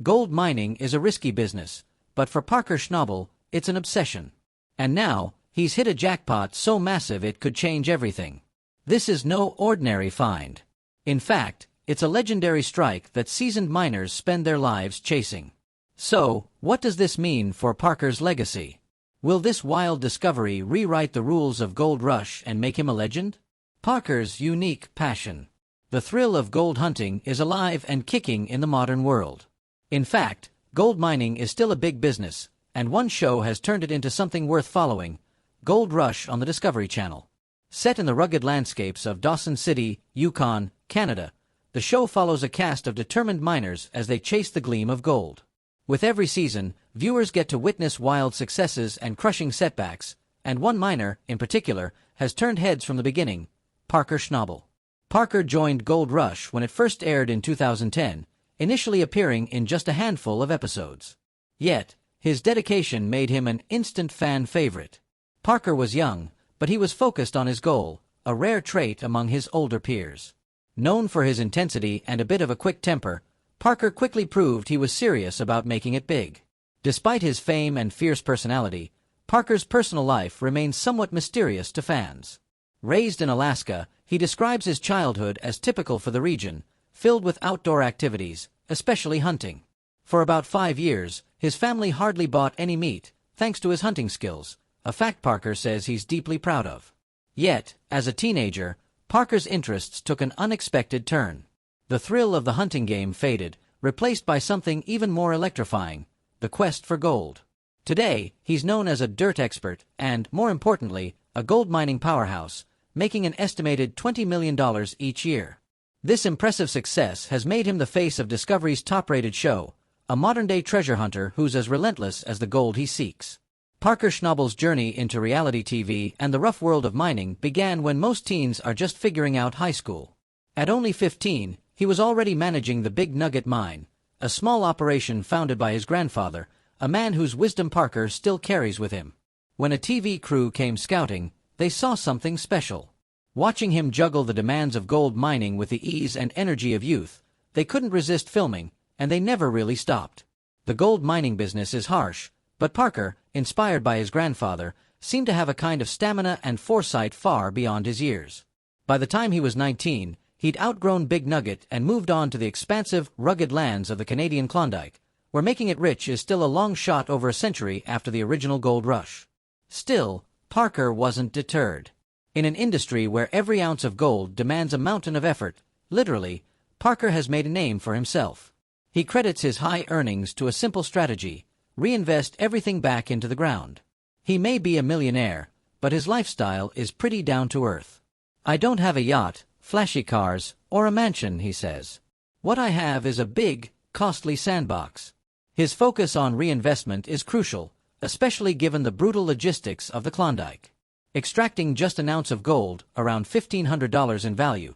Gold mining is a risky business, but for Parker Schnabel, it's an obsession. And now, he's hit a jackpot so massive it could change everything. This is no ordinary find. In fact, it's a legendary strike that seasoned miners spend their lives chasing. So, what does this mean for Parker's legacy? Will this wild discovery rewrite the rules of Gold Rush and make him a legend? Parker's unique passion. The thrill of gold hunting is alive and kicking in the modern world. In fact, gold mining is still a big business, and one show has turned it into something worth following: Gold Rush on the Discovery Channel. Set in the rugged landscapes of Dawson City, Yukon, Canada, the show follows a cast of determined miners as they chase the gleam of gold. With every season, viewers get to witness wild successes and crushing setbacks, and one miner, in particular, has turned heads from the beginning: Parker Schnabel. Parker joined Gold Rush when it first aired in 2010, initially appearing in just a handful of episodes. Yet, his dedication made him an instant fan favorite. Parker was young, but he was focused on his goal, a rare trait among his older peers. Known for his intensity and a bit of a quick temper, Parker quickly proved he was serious about making it big. Despite his fame and fierce personality, Parker's personal life remains somewhat mysterious to fans. Raised in Alaska, he describes his childhood as typical for the region, filled with outdoor activities, especially hunting. For about 5 years, his family hardly bought any meat, thanks to his hunting skills, a fact Parker says he's deeply proud of. Yet, as a teenager, Parker's interests took an unexpected turn. The thrill of the hunting game faded, replaced by something even more electrifying: the quest for gold. Today, he's known as a dirt expert and, more importantly, a gold mining powerhouse, making an estimated $20 million each year. This impressive success has made him the face of Discovery's top-rated show, a modern-day treasure hunter who's as relentless as the gold he seeks. Parker Schnabel's journey into reality TV and the rough world of mining began when most teens are just figuring out high school. At only 15, he was already managing the Big Nugget Mine, a small operation founded by his grandfather, a man whose wisdom Parker still carries with him. When a TV crew came scouting, they saw something special. Watching him juggle the demands of gold mining with the ease and energy of youth, they couldn't resist filming, and they never really stopped. The gold mining business is harsh, but Parker, inspired by his grandfather, seemed to have a kind of stamina and foresight far beyond his years. By the time he was 19, he'd outgrown Big Nugget and moved on to the expansive, rugged lands of the Canadian Klondike, where making it rich is still a long shot over a century after the original gold rush. Still, Parker wasn't deterred. In an industry where every ounce of gold demands a mountain of effort, literally, Parker has made a name for himself. He credits his high earnings to a simple strategy: reinvest everything back into the ground. He may be a millionaire, but his lifestyle is pretty down to earth. "I don't have a yacht, flashy cars, or a mansion," he says. "What I have is a big, costly sandbox." His focus on reinvestment is crucial, especially given the brutal logistics of the Klondike. Extracting just an ounce of gold, around $1,500 in value,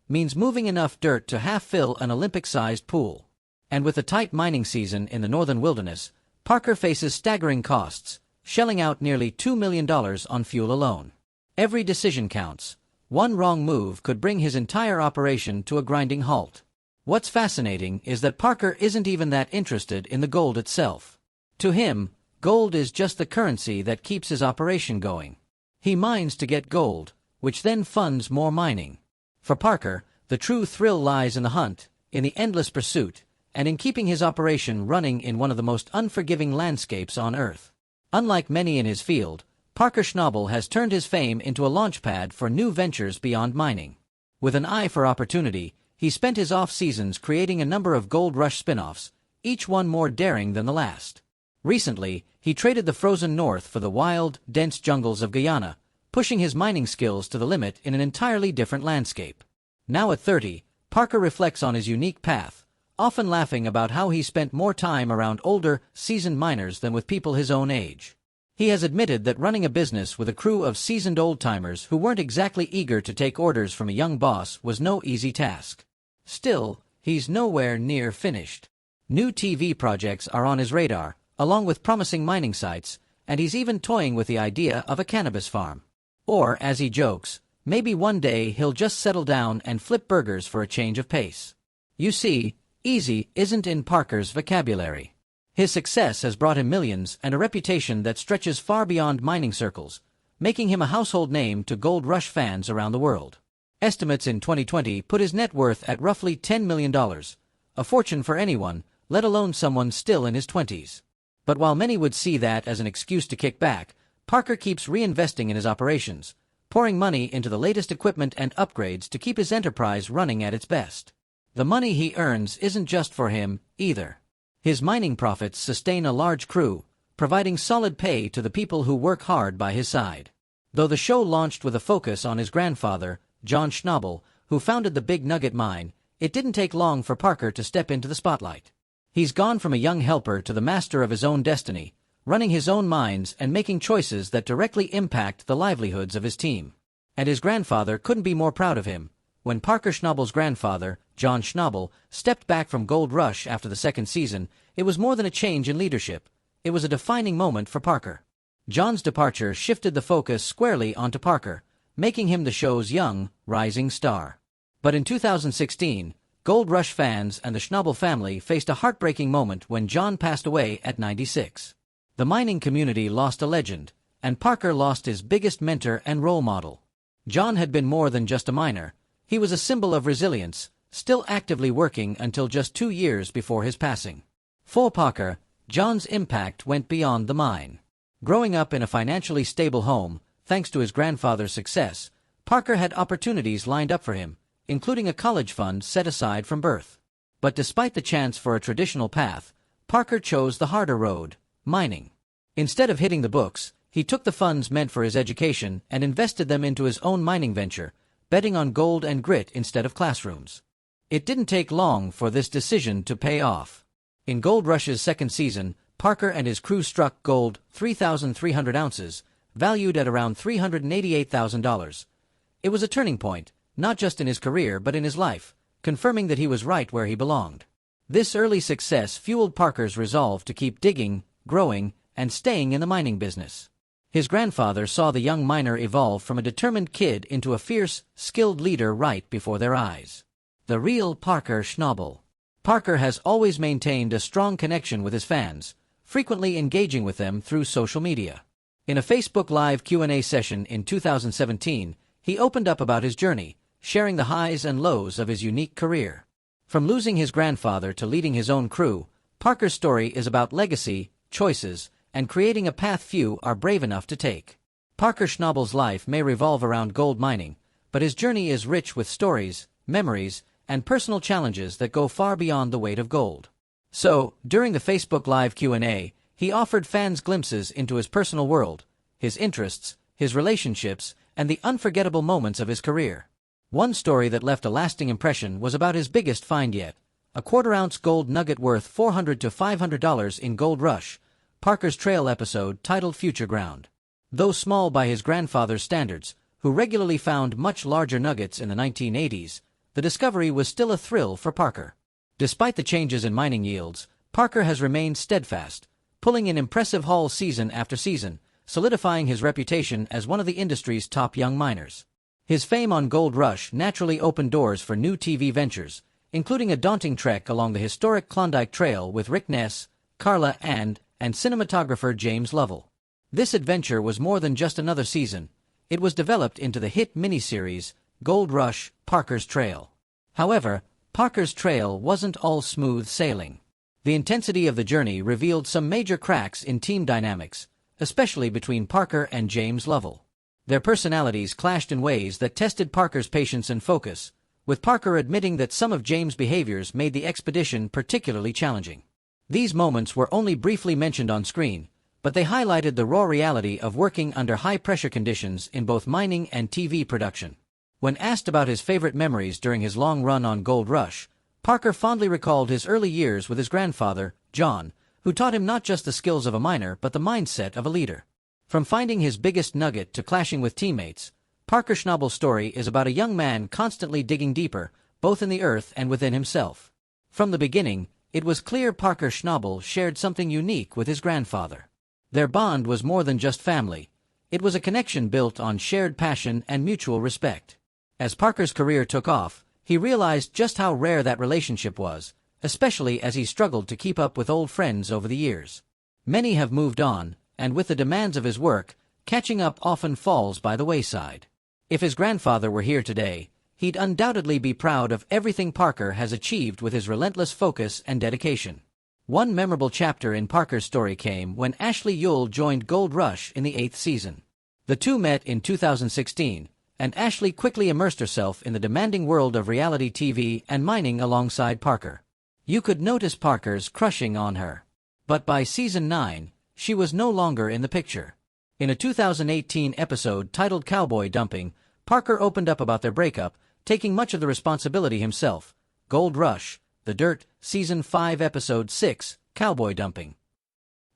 means moving enough dirt to half-fill an Olympic-sized pool. And with a tight mining season in the northern wilderness, Parker faces staggering costs, shelling out nearly $2 million on fuel alone. Every decision counts. One wrong move could bring his entire operation to a grinding halt. What's fascinating is that Parker isn't even that interested in the gold itself. To him, gold is just the currency that keeps his operation going. He mines to get gold, which then funds more mining. For Parker, the true thrill lies in the hunt, in the endless pursuit, and in keeping his operation running in one of the most unforgiving landscapes on Earth. Unlike many in his field, Parker Schnabel has turned his fame into a launchpad for new ventures beyond mining. With an eye for opportunity, he spent his off-seasons creating a number of Gold Rush spin-offs, each one more daring than the last. Recently, he traded the frozen north for the wild, dense jungles of Guyana, pushing his mining skills to the limit in an entirely different landscape. Now at 30, Parker reflects on his unique path, often laughing about how he spent more time around older, seasoned miners than with people his own age. He has admitted that running a business with a crew of seasoned old-timers who weren't exactly eager to take orders from a young boss was no easy task. Still, he's nowhere near finished. New TV projects are on his radar, along with promising mining sites, and he's even toying with the idea of a cannabis farm. Or, as he jokes, maybe one day he'll just settle down and flip burgers for a change of pace. You see, Easy isn't in Parker's vocabulary. His success has brought him millions and a reputation that stretches far beyond mining circles, making him a household name to Gold Rush fans around the world. Estimates in 2020 put his net worth at roughly $10 million, a fortune for anyone, let alone someone still in his 20s. But while many would see that as an excuse to kick back, Parker keeps reinvesting in his operations, pouring money into the latest equipment and upgrades to keep his enterprise running at its best. The money he earns isn't just for him, either. His mining profits sustain a large crew, providing solid pay to the people who work hard by his side. Though the show launched with a focus on his grandfather, John Schnabel, who founded the Big Nugget Mine, it didn't take long for Parker to step into the spotlight. He's gone from a young helper to the master of his own destiny, running his own mines and making choices that directly impact the livelihoods of his team. And his grandfather couldn't be more proud of him. When Parker Schnabel's grandfather, John Schnabel, stepped back from Gold Rush after the second season, it was more than a change in leadership. It was a defining moment for Parker. John's departure shifted the focus squarely onto Parker, making him the show's young, rising star. But in 2016, Gold Rush fans and the Schnabel family faced a heartbreaking moment when John passed away at 96. The mining community lost a legend, and Parker lost his biggest mentor and role model. John had been more than just a miner. He was a symbol of resilience, still actively working until just 2 years before his passing. For Parker, John's impact went beyond the mine. Growing up in a financially stable home, thanks to his grandfather's success, Parker had opportunities lined up for him, including a college fund set aside from birth. But despite the chance for a traditional path, Parker chose the harder road, mining. Instead of hitting the books, he took the funds meant for his education and invested them into his own mining venture, betting on gold and grit instead of classrooms. It didn't take long for this decision to pay off. In Gold Rush's second season, Parker and his crew struck gold, 3,300 ounces, valued at around $388,000. It was a turning point, not just in his career but in his life, confirming that he was right where he belonged. This early success fueled Parker's resolve to keep digging, growing, and staying in the mining business. His grandfather saw the young miner evolve from a determined kid into a fierce, skilled leader right before their eyes. The real Parker Schnabel. Parker has always maintained a strong connection with his fans, frequently engaging with them through social media. In a Facebook Live Q&A session in 2017, he opened up about his journey, sharing the highs and lows of his unique career. From losing his grandfather to leading his own crew, Parker's story is about legacy, choices, and creating a path few are brave enough to take. Parker Schnabel's life may revolve around gold mining, but his journey is rich with stories, memories, and personal challenges that go far beyond the weight of gold. So, during the Facebook Live Q&A, he offered fans glimpses into his personal world, his interests, his relationships, and the unforgettable moments of his career. One story that left a lasting impression was about his biggest find yet, a quarter-ounce gold nugget worth $400 to $500 in Gold Rush, Parker's Trail episode titled Future Ground. Though small by his grandfather's standards, who regularly found much larger nuggets in the 1980s, the discovery was still a thrill for Parker. Despite the changes in mining yields, Parker has remained steadfast, pulling in impressive hauls season after season, solidifying his reputation as one of the industry's top young miners. His fame on Gold Rush naturally opened doors for new TV ventures, including a daunting trek along the historic Klondike Trail with Rick Ness, Carla and cinematographer James Lovell. This adventure was more than just another season. It was developed into the hit miniseries, Gold Rush, Parker's Trail. However, Parker's Trail wasn't all smooth sailing. The intensity of the journey revealed some major cracks in team dynamics, especially between Parker and James Lovell. Their personalities clashed in ways that tested Parker's patience and focus, with Parker admitting that some of James' behaviors made the expedition particularly challenging. These moments were only briefly mentioned on screen, but they highlighted the raw reality of working under high-pressure conditions in both mining and TV production. When asked about his favorite memories during his long run on Gold Rush, Parker fondly recalled his early years with his grandfather, John, who taught him not just the skills of a miner but the mindset of a leader. From finding his biggest nugget to clashing with teammates, Parker Schnabel's story is about a young man constantly digging deeper, both in the earth and within himself. From the beginning, it was clear Parker Schnabel shared something unique with his grandfather. Their bond was more than just family. It was a connection built on shared passion and mutual respect. As Parker's career took off, he realized just how rare that relationship was, especially as he struggled to keep up with old friends over the years. Many have moved on, and with the demands of his work, catching up often falls by the wayside. If his grandfather were here today, he'd undoubtedly be proud of everything Parker has achieved with his relentless focus and dedication. One memorable chapter in Parker's story came when Ashley Yule joined Gold Rush in the 8th season. The two met in 2016, and Ashley quickly immersed herself in the demanding world of reality TV and mining alongside Parker. You could notice Parker's crushing on her. But by season 9, she was no longer in the picture. In a 2018 episode titled Cowboy Dumping, Parker opened up about their breakup, taking much of the responsibility himself. Gold Rush, The Dirt, Season 5 Episode 6, Cowboy Dumping.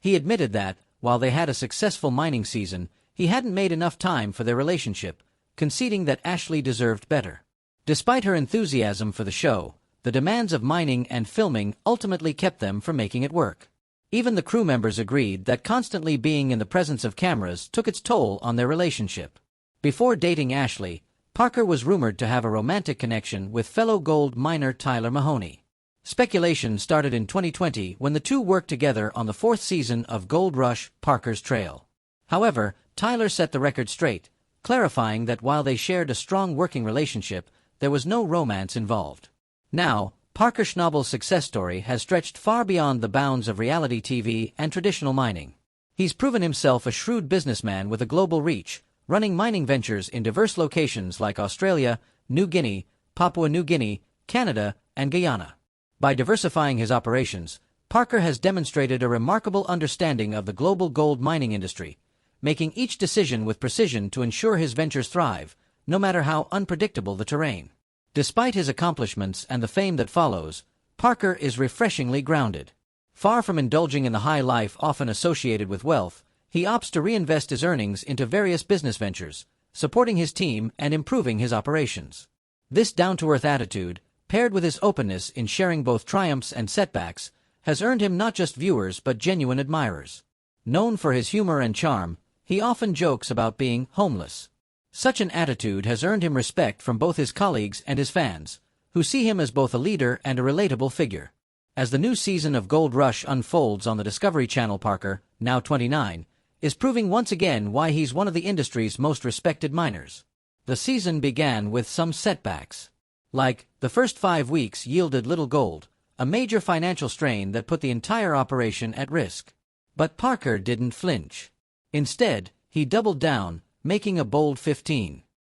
He admitted that, while they had a successful mining season, he hadn't made enough time for their relationship, conceding that Ashley deserved better. Despite her enthusiasm for the show, the demands of mining and filming ultimately kept them from making it work. Even the crew members agreed that constantly being in the presence of cameras took its toll on their relationship. Before dating Ashley, Parker was rumored to have a romantic connection with fellow gold miner Tyler Mahoney. Speculation started in 2020 when the two worked together on the 4th season of Gold Rush, Parker's Trail. However, Tyler set the record straight, clarifying that while they shared a strong working relationship, there was no romance involved. Now, Parker Schnabel's success story has stretched far beyond the bounds of reality TV and traditional mining. He's proven himself a shrewd businessman with a global reach, running mining ventures in diverse locations like Australia, New Guinea, Papua New Guinea, Canada, and Guyana. By diversifying his operations, Parker has demonstrated a remarkable understanding of the global gold mining industry, making each decision with precision to ensure his ventures thrive, no matter how unpredictable the terrain. Despite his accomplishments and the fame that follows, Parker is refreshingly grounded. Far from indulging in the high life often associated with wealth, he opts to reinvest his earnings into various business ventures, supporting his team and improving his operations. This down-to-earth attitude, paired with his openness in sharing both triumphs and setbacks, has earned him not just viewers but genuine admirers. Known for his humor and charm, he often jokes about being homeless. Such an attitude has earned him respect from both his colleagues and his fans, who see him as both a leader and a relatable figure. As the new season of Gold Rush unfolds on the Discovery Channel, Parker, now 29, is proving once again why he's one of the industry's most respected miners. The season began with some setbacks. Like, the first 5 weeks yielded little gold, a major financial strain that put the entire operation at risk. But Parker didn't flinch. Instead, he doubled down, making a bold 15.